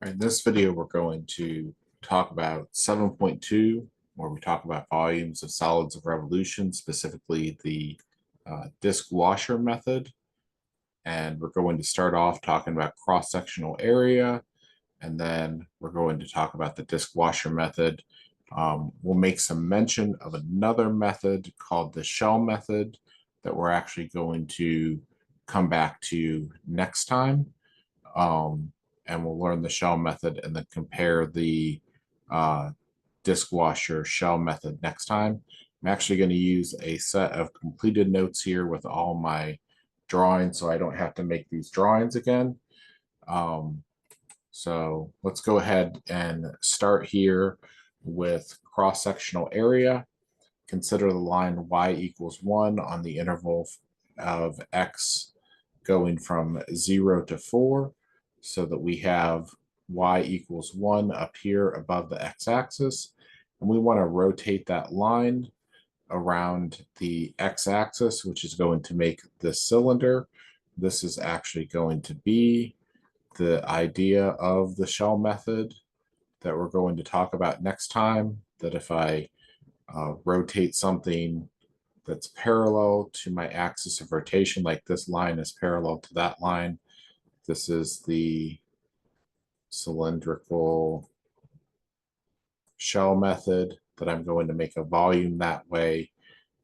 In this video, we're going to talk about 7.2, where we talk about volumes of solids of revolution, specifically the disk washer method. And we're going to start off talking about cross-sectional area, and then we're going to talk about the disk washer method. We'll make some mention of another method called the shell method that we're actually going to come back to next time. And we'll learn the shell method and then compare the disk washer shell method next time. I'm actually going to use a set of completed notes here with all my drawings so I don't have to make these drawings again. So let's go ahead and start here with cross-sectional area. Consider the line y equals 1 on the interval of x going from 0 to 4, so that we have y equals 1 up here above the x-axis. And we want to rotate that line around the x-axis, which is going to make this cylinder. This is actually going to be the idea of the shell method that we're going to talk about next time, that if I rotate something that's parallel to my axis of rotation, like this line is parallel to that line, this is the cylindrical shell method, that I'm going to make a volume that way.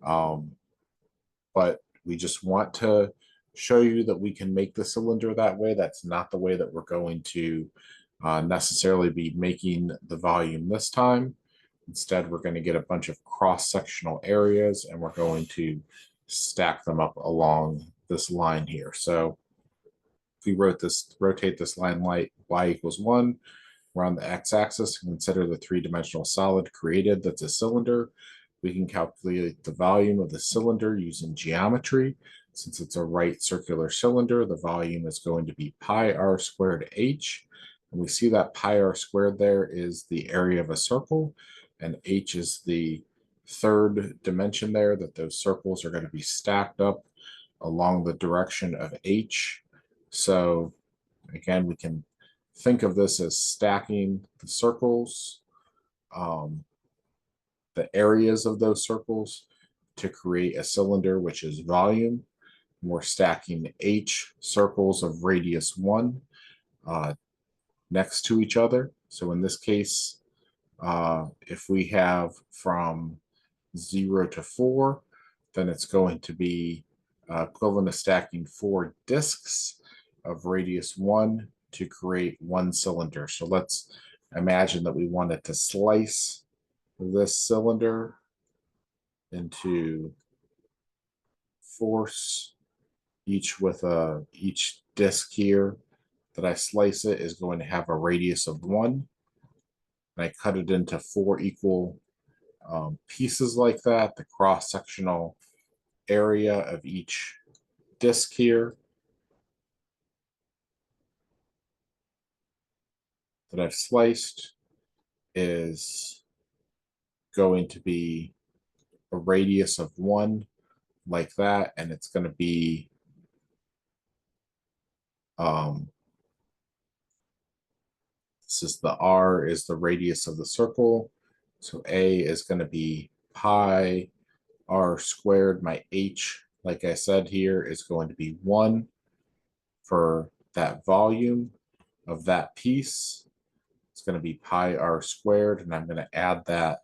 But we just want to show you that we can make the cylinder that way. That's not the way that we're going to necessarily be making the volume this time. Instead, we're going to get a bunch of cross-sectional areas and we're going to stack them up along this line here. So if we rotate this line like y equals 1, we're on the x-axis, and consider the three-dimensional solid created that's a cylinder. We can calculate the volume of the cylinder using geometry. Since it's a right circular cylinder, the volume is going to be pi r squared h. And we see that pi r squared there is the area of a circle, and h is the third dimension there, that those circles are going to be stacked up along the direction of h. So again, we can think of this as stacking the circles, the areas of those circles, to create a cylinder, which is volume. We're stacking h circles of radius 1 next to each other. So in this case, if we have from 0 to 4, then it's going to be equivalent to stacking 4 disks of radius 1 to create one cylinder. So let's imagine that we wanted to slice this cylinder into 4s, each with each disk here that I slice it is going to have a radius of 1. And I cut it into 4 equal pieces like that. The cross-sectional area of each disk here that I've sliced is going to be a radius of 1 like that, and it's going to be this is the r is the radius of the circle, so a is going to be pi r squared. My h, like I said here, is going to be 1 for that volume of that piece. It's going to be pi r squared, and I'm going to add that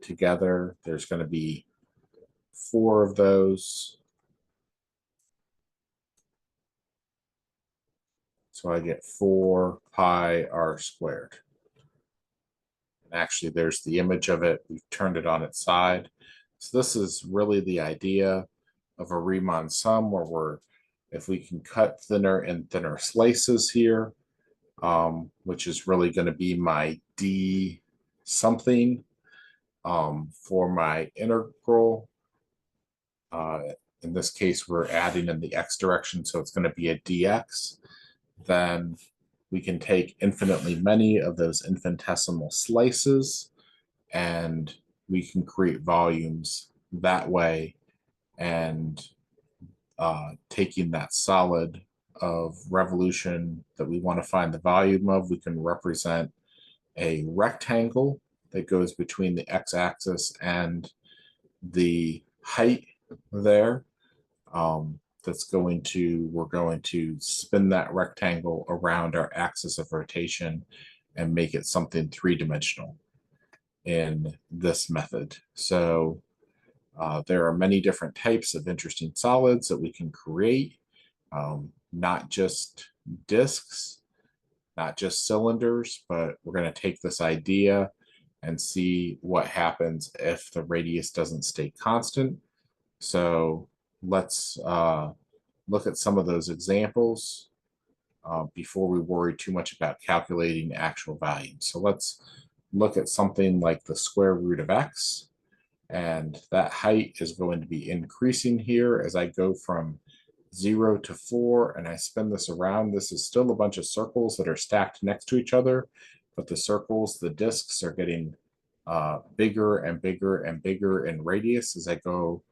together. There's going to be 4 of those. So I get 4 pi r squared. And actually, there's the image of it. We've turned it on its side. So this is really the idea of a Riemann sum, where if we can cut thinner and thinner slices here, which is really going to be my d something for my integral. In this case, we're adding in the x direction, so it's going to be a dx. Then we can take infinitely many of those infinitesimal slices, and we can create volumes that way. And taking that solid of revolution that we want to find the volume of, we can represent a rectangle that goes between the x-axis and the height there. We're going to spin that rectangle around our axis of rotation and make it something three-dimensional in this method. So there are many different types of interesting solids that we can create, not just disks, not just cylinders, but we're going to take this idea and see what happens if the radius doesn't stay constant. So let's look at some of those examples before we worry too much about calculating actual values. So let's look at something like the square root of x. And that height is going to be increasing here as I go from 0 to 4 and I spin this around. This is still a bunch of circles that are stacked next to each other, but the circles, the disks are getting bigger and bigger and bigger in radius as I go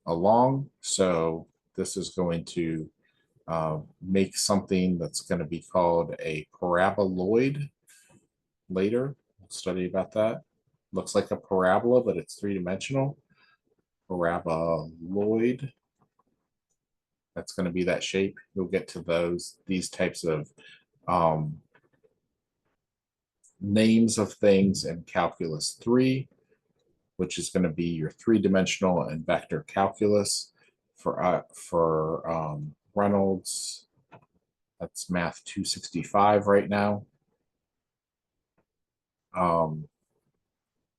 along. So this is going to make something that's going to be called a paraboloid later. We'll study about that. Looks like a parabola, but it's three-dimensional. Paraboloid. That's going to be that shape. You'll get to these types of names of things in Calculus 3, which is going to be your three-dimensional and vector calculus for Reynolds. That's Math 265 right now.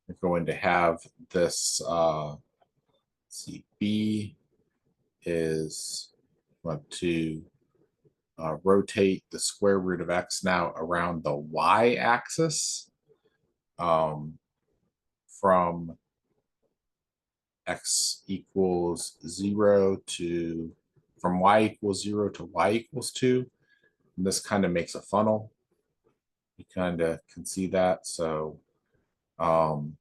We're going to have this, let's see, B is want to rotate the square root of x now around the y-axis from x equals 0 to, from y equals 0 to y equals 2. And this kind of makes a funnel. You kind of can see that. So, and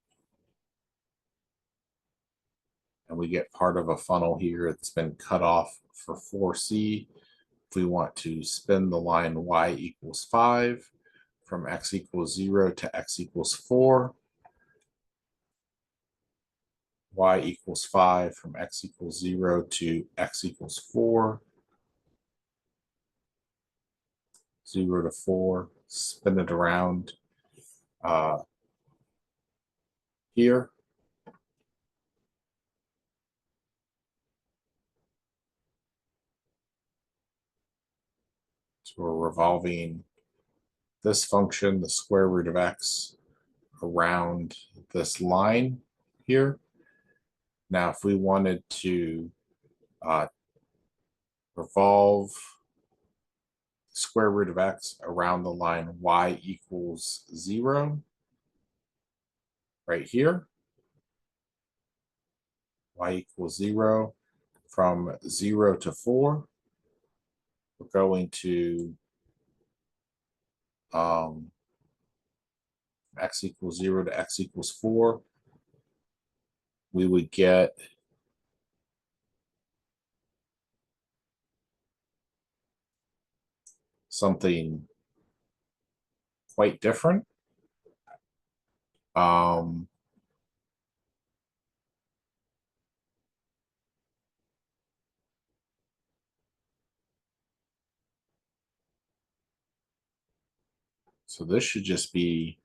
we get part of a funnel here that's been cut off for 4c. If we want to spin the line y equals 5 from x equals 0 to x equals 4, y equals 5 from x equals 0 to x equals 4, 0 to 4, spin it around here. So we're revolving this function, the square root of x, around this line here. Now, if we wanted to revolve the square root of x around the line y equals 0, right here, y equals 0, from 0 to 4, we're going to x equals 0 to x equals 4, we would get something quite different. So this should just be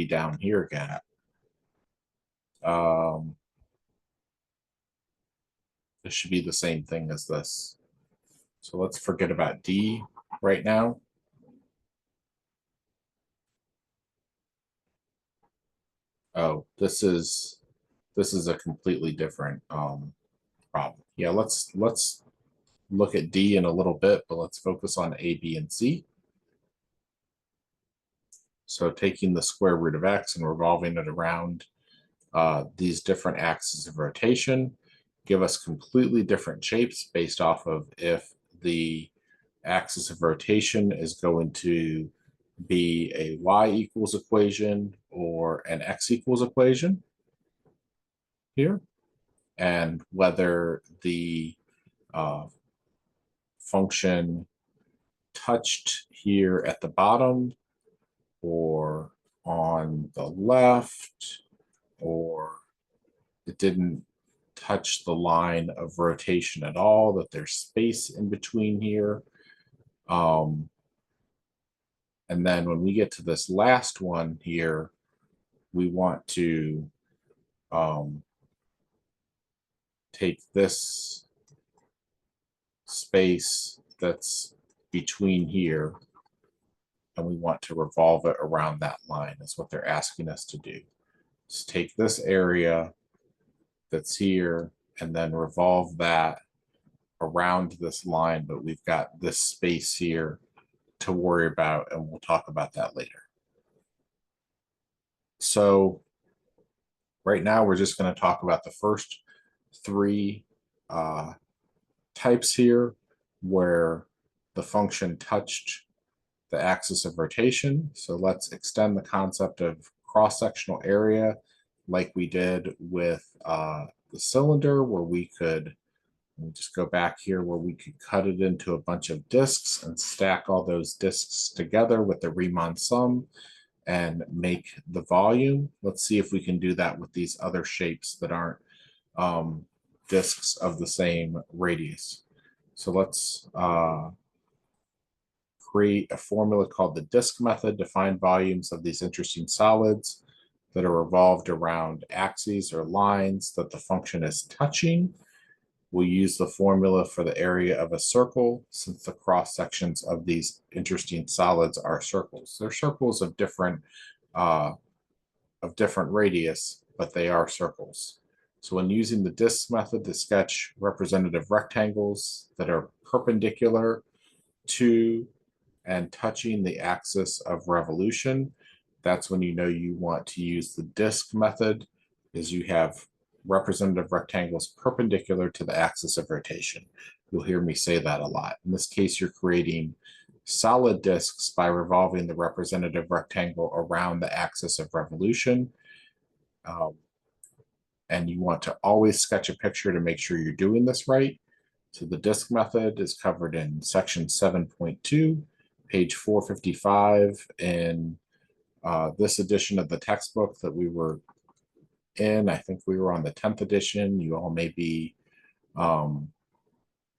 down here again. This should be the same thing as this. So let's forget about D right now. Oh, this is a completely different problem. Yeah, let's look at D in a little bit, but let's focus on A, B, and C. So taking the square root of x and revolving it around these different axes of rotation give us completely different shapes based off of if the axis of rotation is going to be a y equals equation or an x equals equation here, and whether the function touched here at the bottom or on the left, or it didn't touch the line of rotation at all, that there's space in between here. And then when we get to this last one here, we want to take this space that's between here, and we want to revolve it around that line, is what they're asking us to do. Just take this area that's here and then revolve that around this line, but we've got this space here to worry about, and we'll talk about that later. So right now we're just going to talk about the first three types here, where the function touched the axis of rotation. So let's extend the concept of cross-sectional area like we did with the cylinder, where we could, let me just go back here, where we could cut it into a bunch of discs and stack all those discs together with the Riemann sum and make the volume. Let's see if we can do that with these other shapes that aren't discs of the same radius. So let's create a formula called the disk method to find volumes of these interesting solids that are revolved around axes or lines that the function is touching. We'll use the formula for the area of a circle, since the cross sections of these interesting solids are circles. They're circles of different radius, but they are circles. So when using the disk method to sketch representative rectangles that are perpendicular to and touching the axis of revolution, that's when you know you want to use the disk method, is you have representative rectangles perpendicular to the axis of rotation. You'll hear me say that a lot. In this case, you're creating solid disks by revolving the representative rectangle around the axis of revolution. And you want to always sketch a picture to make sure you're doing this right. So the disk method is covered in section 7.2, page 455 in this edition of the textbook that we were in. I think we were on the 10th edition. You all may be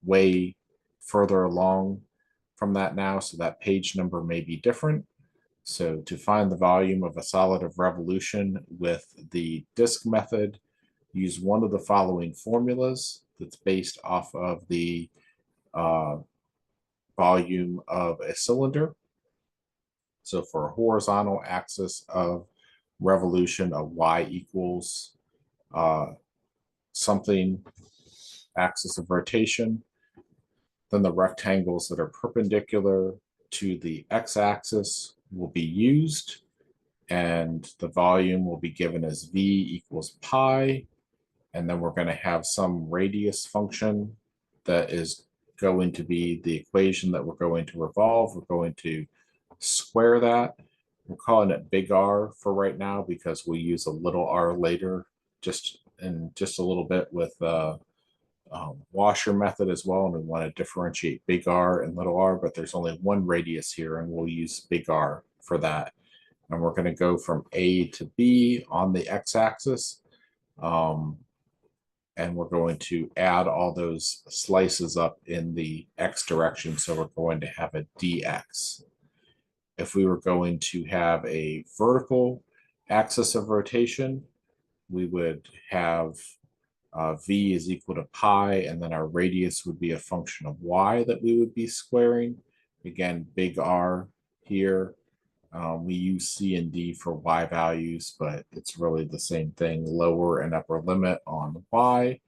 way further along from that now, so that page number may be different. So to find the volume of a solid of revolution with the disk method, use one of the following formulas that's based off of the volume of a cylinder. So for a horizontal axis of revolution, a y equals something axis of rotation. Then the rectangles that are perpendicular to the x-axis will be used, and the volume will be given as v equals pi. And then we're going to have some radius function that is going to be the equation that we're going to revolve. We're going to square that. We're calling it big R for right now because we'll use a little r later, just a little bit with washer method as well. And we want to differentiate big R and little r, but there's only one radius here, and we'll use big R for that. And we're going to go from A to B on the x-axis. And we're going to add all those slices up in the x direction. So we're going to have a dx. If we were going to have a vertical axis of rotation, we would have v is equal to pi, and then our radius would be a function of y that we would be squaring. Again, big R here. We use C and D for y values, but it's really the same thing, lower and upper limit on y.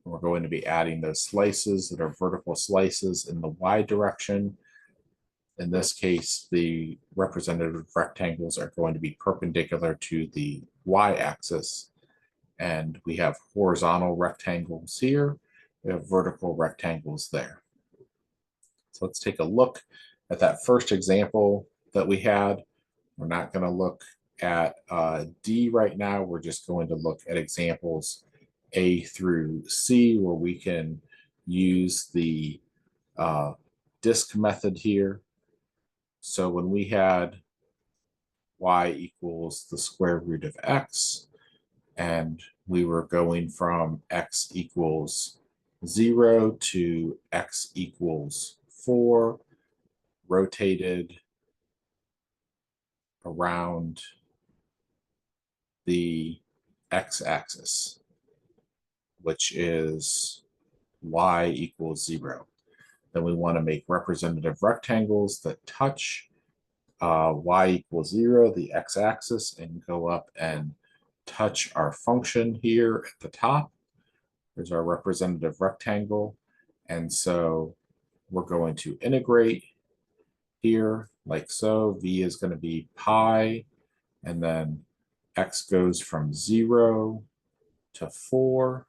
And we're going to be adding those slices that are vertical slices in the y direction. In this case, the representative rectangles are going to be perpendicular to the y-axis. And we have horizontal rectangles here. We have vertical rectangles there. So let's take a look at that first example that we had. We're not going to look at D right now. We're just going to look at examples A through C, where we can use the disk method here. So when we had y equals the square root of x, and we were going from x equals 0 to x equals 4, rotated around the x-axis, which is y equals 0. Then we want to make representative rectangles that touch y equals 0, the x-axis, and go up and touch our function here at the top. There's our representative rectangle. And so we're going to integrate here like so. V is going to be pi, and then x goes from 0 to 4.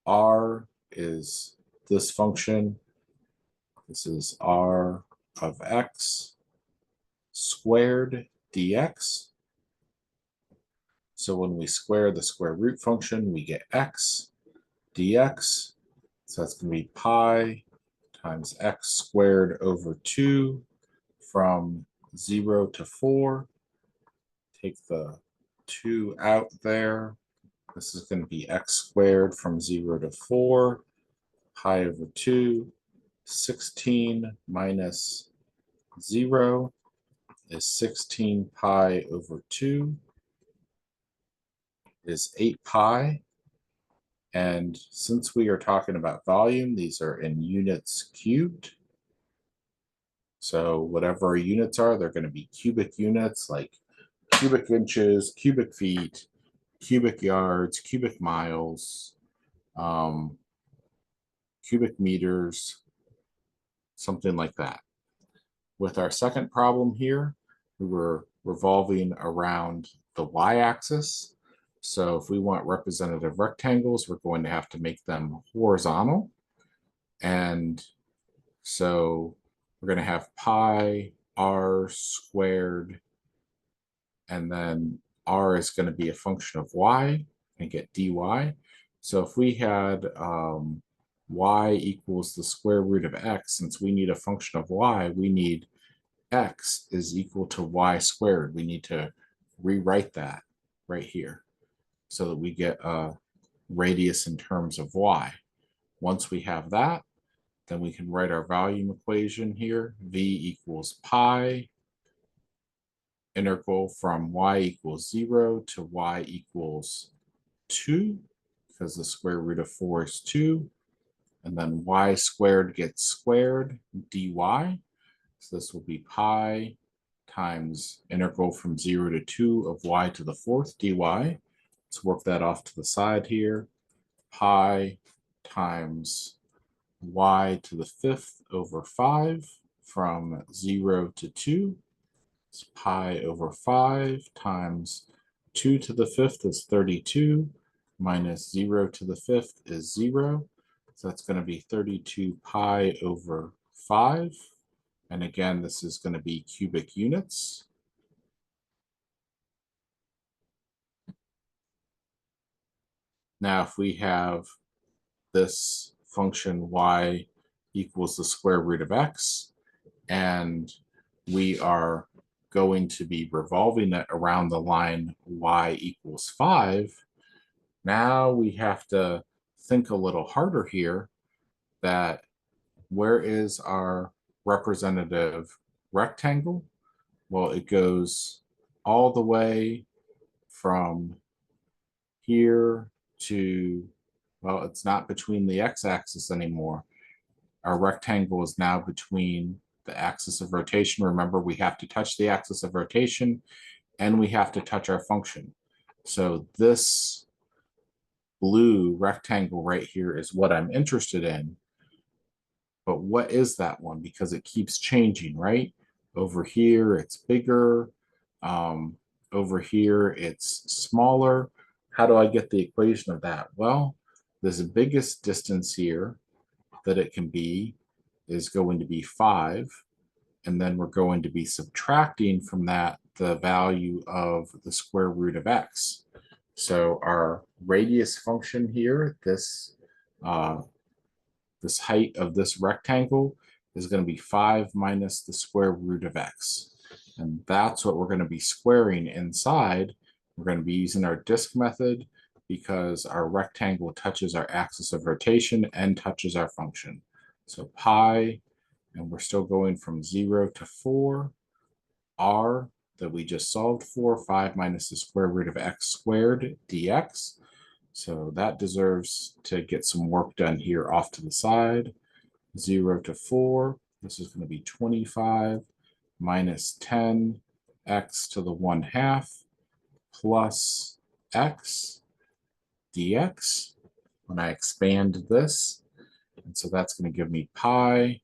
R is this function. This is r of x squared dx. So when we square the square root function, we get x dx. So that's going to be pi times x squared over 2 from 0 to 4. Take the 2 out there. This is going to be x squared from 0 to 4, pi over 2. 16 minus 0 is 16 pi over 2 is 8 pi. And since we are talking about volume, these are in units cubed. So whatever our units are, they're going to be cubic units like cubic inches, cubic feet, cubic yards, cubic miles, cubic meters, something like that. With our second problem here, we were revolving around the y-axis. So if we want representative rectangles, we're going to have to make them horizontal. And so we're going to have pi r squared, and then r is going to be a function of y, and get dy. So if we had y equals the square root of x, since we need a function of y, we need x is equal to y squared. We need to rewrite that right here so that we get a radius in terms of y. Once we have that, then we can write our volume equation here. V equals pi integral from y equals 0 to y equals 2, because the square root of 4 is 2. And then y squared gets squared, dy. So this will be pi times integral from 0 to 2 of y to the 4th dy. Let's work that off to the side here. Pi times y to the 5th over 5 from 0 to 2. It's pi over 5 times 2 to the 5th is 32 minus 0 to the 5th is 0. So that's going to be 32 pi over 5. And again, this is going to be cubic units. Now, if we have this function y equals the square root of x, and we are going to be revolving it around the line y equals 5, now we have to think a little harder here that where is our representative rectangle? Well, it goes all the way from here to, well, it's not between the x-axis anymore. Our rectangle is now between the axis of rotation. Remember, we have to touch the axis of rotation and we have to touch our function. So this blue rectangle right here is what I'm interested in. But what is that one? Because it keeps changing, right? Over here, it's bigger. Over here, it's smaller. How do I get the equation of that? Well, the biggest distance here that it can be is going to be 5. And then we're going to be subtracting from that the value of the square root of x. So our radius function here, this height of this rectangle is going to be 5 minus the square root of x. And that's what we're going to be squaring inside. We're going to be using our disk method because our rectangle touches our axis of rotation and touches our function. So pi, and we're still going from 0 to 4, r that we just solved for, 5 minus the square root of x squared dx. So that deserves to get some work done here off to the side. 0 to 4, this is going to be 25 minus 10 x to the 1/2 plus x dx when I expand this. And so that's going to give me pi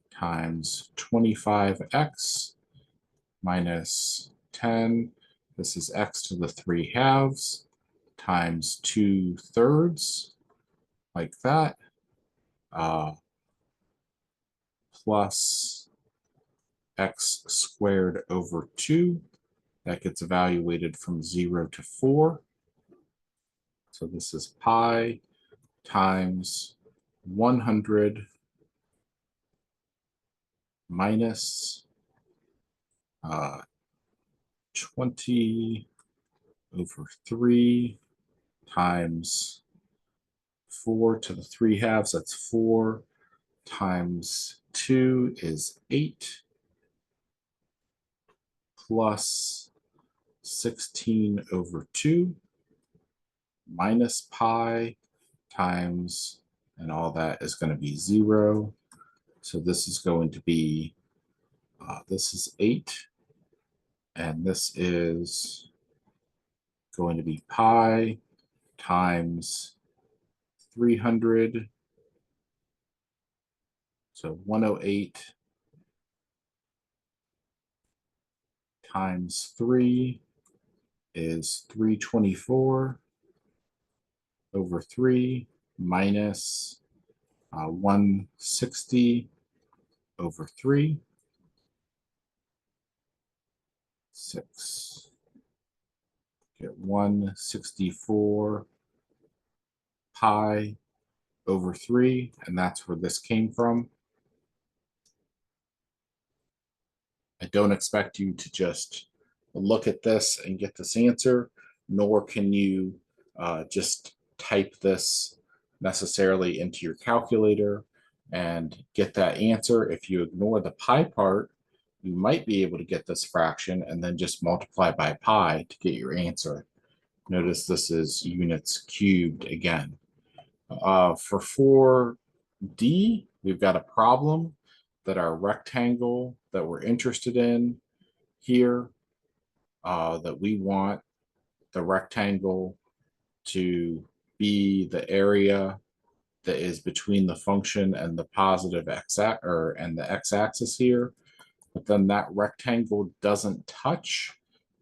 times 25x minus 10. This is x to the 3/2 times 2/3, like that, plus x squared over 2. That gets evaluated from 0 to 4. So this is pi times 100 minus 20 over 3 times 4 to the 3/2. That's 4 times 2 is 8 plus 16 over 2 minus pi times, and all that is going to be 0. So this is going to be, this is 8, and this is going to be pi times 300. So 108 times 3 is 324 over 3 minus 160 over 3. 6. Get 164 pi over 3, and that's where this came from. I don't expect you to just look at this and get this answer, nor can you just type this necessarily into your calculator and get that answer. If you ignore the pi part, you might be able to get this fraction and then just multiply by pi to get your answer. Notice this is units cubed again. For 4D, we've got a problem that our rectangle that we're interested in here, that we want the rectangle to be the area that is between the function and the positive and the x-axis here, but then that rectangle doesn't touch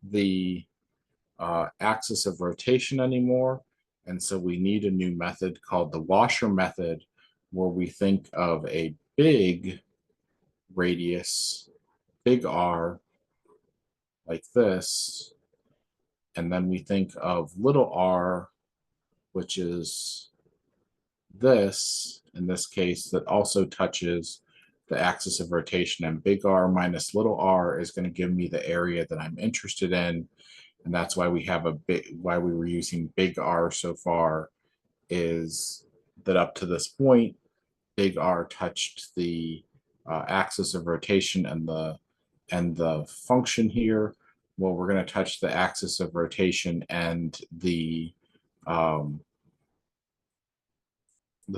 the axis of rotation anymore. And so we need a new method called the washer method, where we think of a big radius, big R, like this, and then we think of little r, which is this, in this case, that also touches the axis of rotation, and big R minus little r is going to give me the area that I'm interested in. And that's why we have why we were using big R so far, is that up to this point, big R touched the axis of rotation and the function here. Well, we're going to touch the axis of rotation and the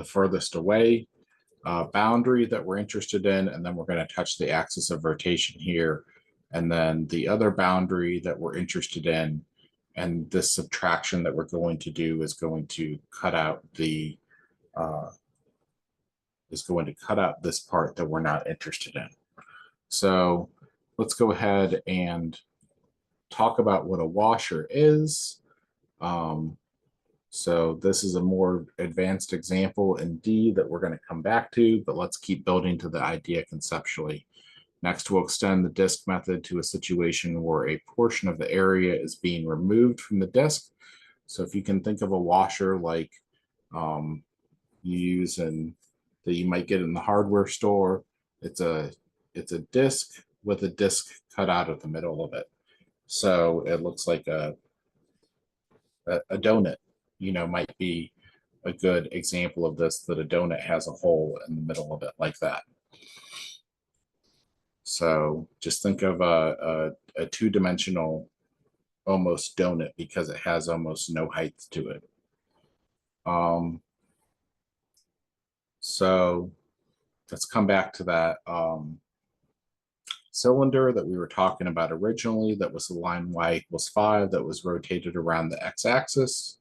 furthest away boundary that we're interested in, and then we're going to touch the axis of rotation here, and then the other boundary that we're interested in, and this subtraction that we're going to do is going to cut out the this part that we're not interested in. So let's go ahead and talk about what a washer is. So this is a more advanced example in D that we're going to come back to, but let's keep building to the idea conceptually. Next, we'll extend the disk method to a situation where a portion of the area is being removed from the disk. So if you can think of a washer like you use that you might get in the hardware store, It's a disc with a disc cut out of the middle of it. So it looks like a donut, might be a good example of this, that a donut has a hole in the middle of it like that. So just think of a two-dimensional almost donut because it has almost no height to it. So let's come back to that cylinder that we were talking about originally. That was the line y equals 5 that was rotated around the x-axis,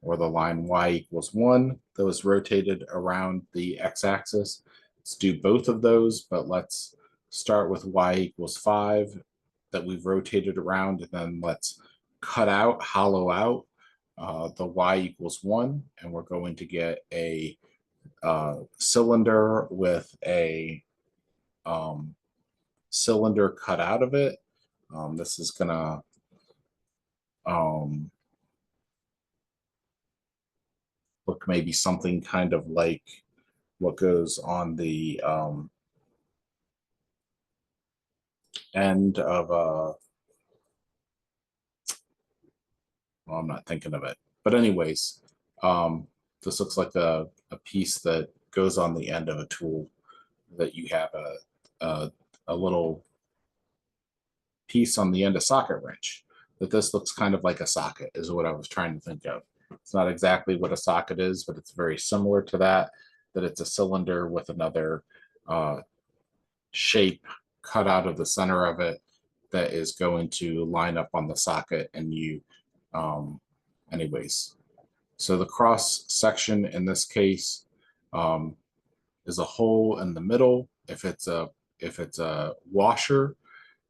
or the line y equals 1 that was rotated around the x-axis. Let's do both of those, but let's start with y equals 5 that we've rotated around, and then let's hollow out the y equals 1, and we're going to get a cylinder with a cylinder cut out of it. This is gonna look maybe something kind of like what goes on the end of well, I'm not thinking of it, but anyways, this looks like a piece that goes on the end of a tool, that you have a little piece on the end of socket wrench. That this looks kind of like a socket is what I was trying to think of. It's not exactly what a socket is, but it's very similar to that. That it's a cylinder with another shape cut out of the center of it that is going to line up on the socket, and anyways. So the cross section in this case is a hole in the middle if it's a washer,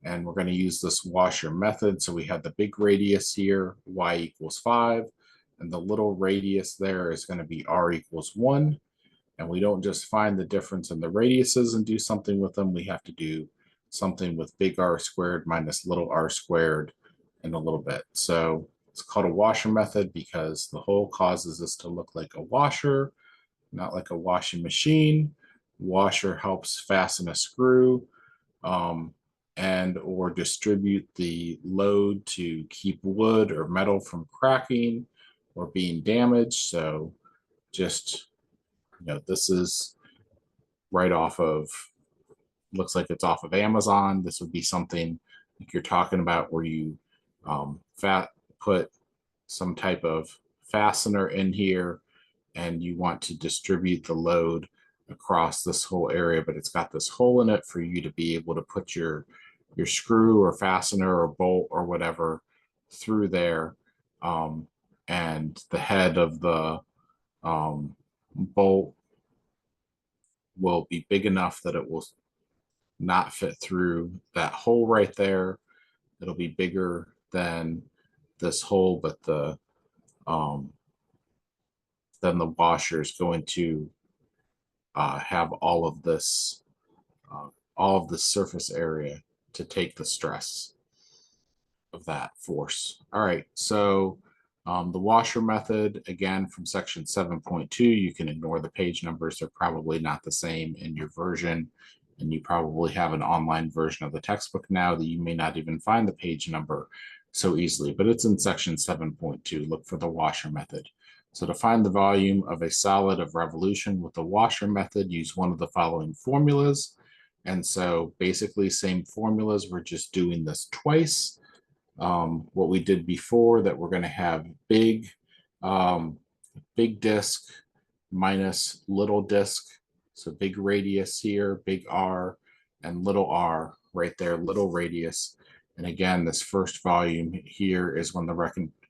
and we're going to use this washer method. So we have the big radius here, y equals 5, and the little radius there is going to be r equals 1. And we don't just find the difference in the radiuses and do something with them. We have to do something with big R squared minus little r squared in a little bit. So it's called a washer method because the hole causes this to look like a washer, not like a washing machine. Washer helps fasten a screw and or distribute the load to keep wood or metal from cracking or being damaged. So just, this is right off of, looks like it's off of Amazon. This would be something like you're talking about where you put some type of fastener in here and you want to distribute the load across this whole area, but it's got this hole in it for you to be able to put your screw or fastener or bolt or whatever through there. And the head of the bolt will be big enough that it will not fit through that hole right there. It'll be bigger than this hole, but then the washer is going to have all of this surface area to take the stress of that force. All right, so the washer method, again, from section 7.2, you can ignore the page numbers. They're probably not the same in your version, and you probably have an online version of the textbook now that you may not even find the page number so easily, but it's in section 7.2. Look for the washer method. So to find the volume of a solid of revolution with the washer method, use one of the following formulas. And so basically same formulas, we're just doing this twice. What we did before, that we're going to have big disc minus little disc. So big radius here, big R, and little r right there, little radius. And again, this first volume here is when the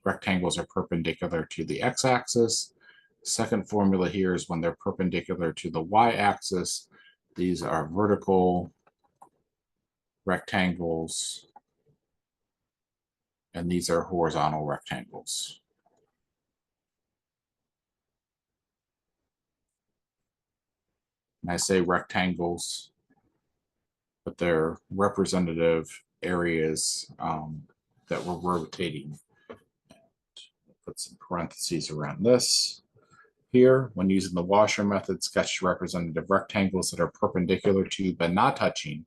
rectangles are perpendicular to the x-axis. Second formula here is when they're perpendicular to the y-axis. These are vertical rectangles, and these are horizontal rectangles. And I say rectangles, but they're representative areas that we're rotating. Put some parentheses around this. here. When using the washer method, sketch representative rectangles that are perpendicular to but not touching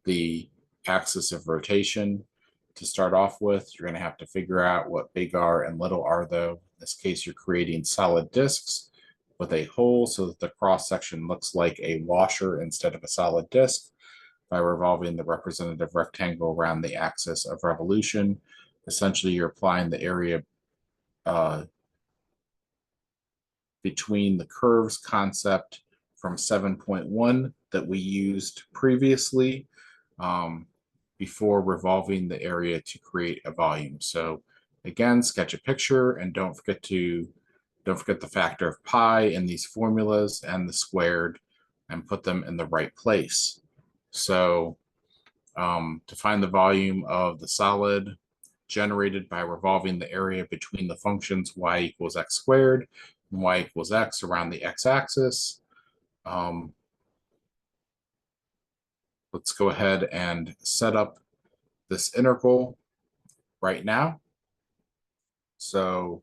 the axis of rotation. To start off with, you're going to have to figure out what big R and little r, though. In this case, you're creating solid discs with a hole so that the cross section looks like a washer instead of a solid disc. By revolving the representative rectangle around the axis of revolution, essentially you're applying the area between the curves concept from 7.1 that we used previously before revolving the area to create a volume. So again, sketch a picture and don't forget the factor of pi in these formulas and the squared, and put them in the right place. So to find the volume of the solid generated by revolving the area between the functions y equals x squared and y equals x around the x-axis, let's go ahead and set up this integral right now. So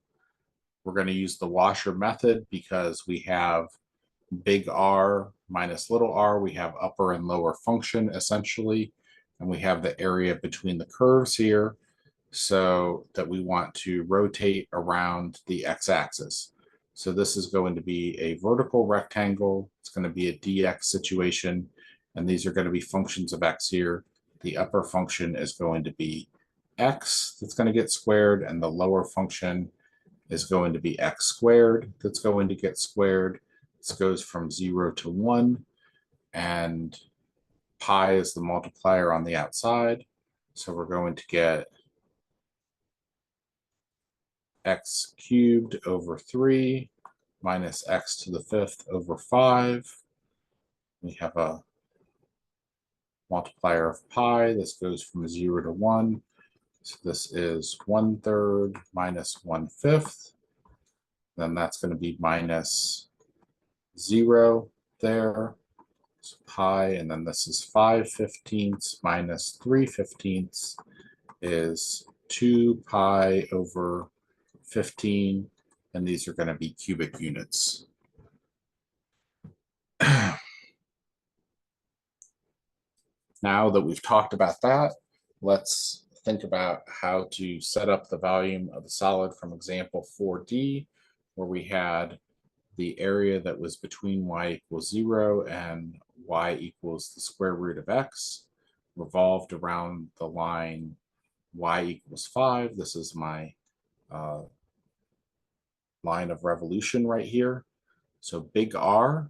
we're going to use the washer method because we have big R minus little r. We have upper and lower function essentially, and we have the area between the curves here, so that we want to rotate around the x-axis. So this is going to be a vertical rectangle. It's going to be a dx situation, and these are going to be functions of x here. The upper function is going to be x that's going to get squared, and the lower function is going to be x squared that's going to get squared. This goes from 0 to 1, and pi is the multiplier on the outside. So we're going to get x cubed over 3 minus x to the 5th over 5. We have a multiplier of pi. This goes from 0 to 1. So this is 1/3 minus 1/5. Then that's going to be minus 0 there. So pi, and then this is 5/15 minus 3/15 is 2 pi over 15, and these are going to be cubic units. Now that we've talked about that, let's think about how to set up the volume of the solid from example 4D, where we had the area that was between y equals 0 and y equals the square root of x, revolved around the line y equals 5. This is my line of revolution right here. So big R,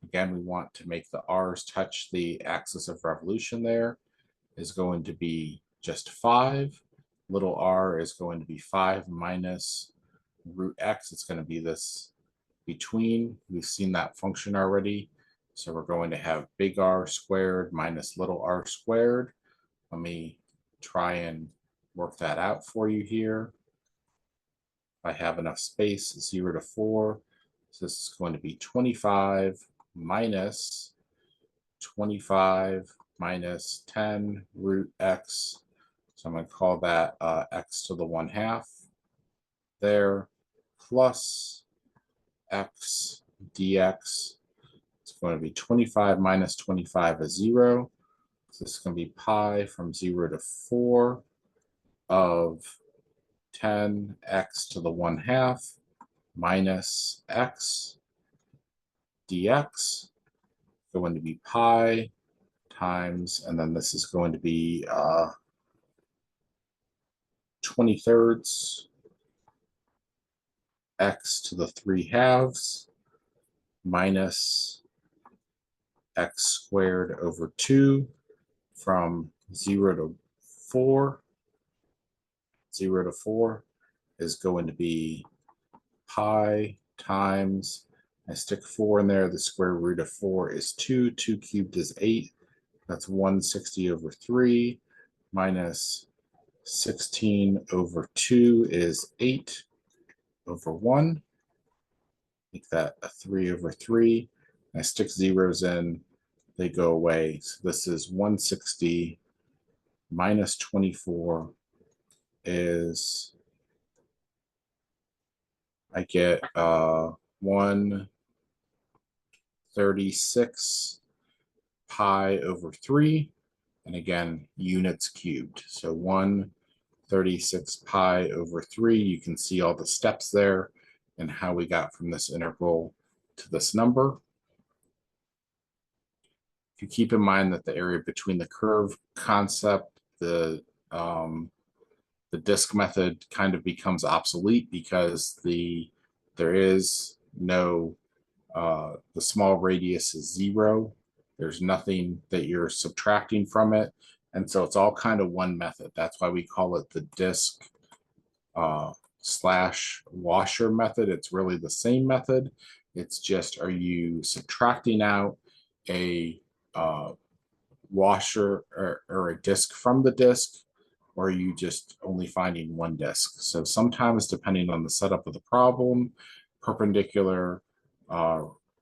again, we want to make the r's touch the axis of revolution there, is going to be just 5. Little r is going to be 5 minus root x. It's going to be this between. We've seen that function already. So we're going to have big R squared minus little r squared. Let me try and work that out for you here. If I have enough space, 0 to 4. So this is going to be 25 minus 25 minus 10 root x. So I'm going to call that x to the 1/2 there, plus x dx. It's going to be 25 minus 25 is 0. So this is going to be pi from 0 to 4 of 10x to the 1/2 minus x dx. Going to be pi times, and then this is going to be 20/3 x to the 3/2 minus x squared over 2 from 0 to 4. 0 to 4 is going to be pi times, I stick 4 in there, the square root of 4 is 2, 2 cubed is 8, that's 160 over 3, minus 16 over 2 is 8 over 1. Make that a 3 over 3. I stick zeros in, they go away. So this is 160 minus 24 is, I get 1/36 pi over 3, and again, units cubed. So 1/36 pi over 3, you can see all the steps there and how we got from this integral to this number. If you keep in mind that the area between the curve concept, the disk method kind of becomes obsolete because there is no the small radius is 0. There's nothing that you're subtracting from it. And so it's all kind of one method. That's why we call it the disk slash washer method. It's really the same method. It's just, are you subtracting out a washer or a disk from the disk, or are you just only finding one disk? So sometimes, depending on the setup of the problem, perpendicular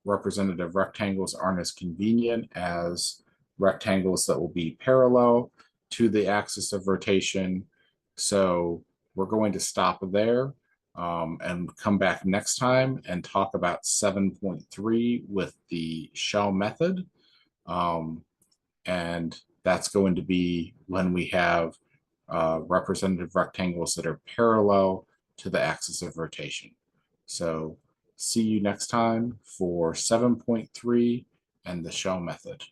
representative rectangles aren't as convenient as rectangles that will be parallel to the axis of rotation. So we're going to stop there and come back next time and talk about 7.3 with the shell method. And that's going to be when we have representative rectangles that are parallel to the axis of rotation. So see you next time for 7.3 and the shell method.